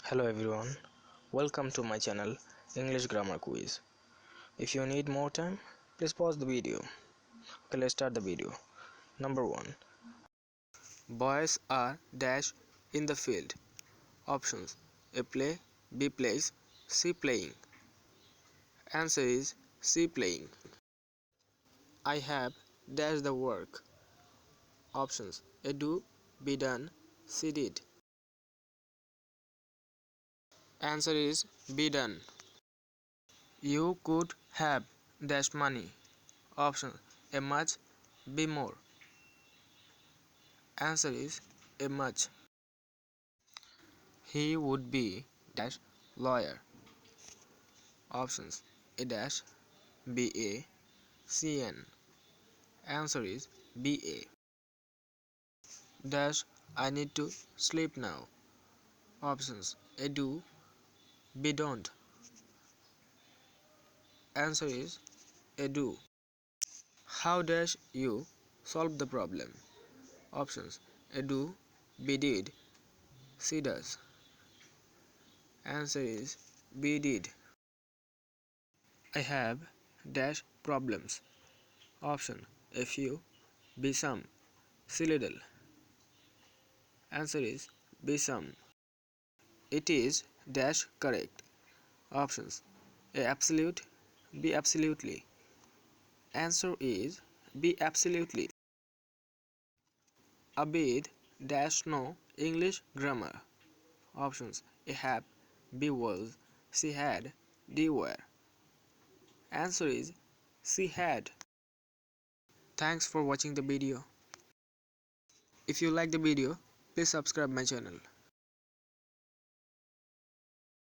Hello everyone, welcome to my channel English Grammar Quiz. If you need more time, please pause the video. Okay, let's start the video. Number 1. Boys are dash in the field. Options: A play, B plays, C playing. Answer is C playing. I have dash the work. Options: A do, B done, C did. Answer is B done. You could have dash money. Option: A much, B more. Answer is A much. He would be dash lawyer. Options: A dash, B A, C N. Answer is B A. Dash I need to sleep now. Options: A do, B don't. Answer is A do. How dash you solve the problem? Options: A do, B did, C does. Answer is B did. I have dash problems. Option: A few, B some, C little. Answer is B some. It is dash correct. Options: A absolute, B absolutely. Answer is B absolutely. Abid dash no English grammar. Options: A have, B was, C had, D were. Answer is C had. Thanks for watching the video. If you like the video, please subscribe my channel.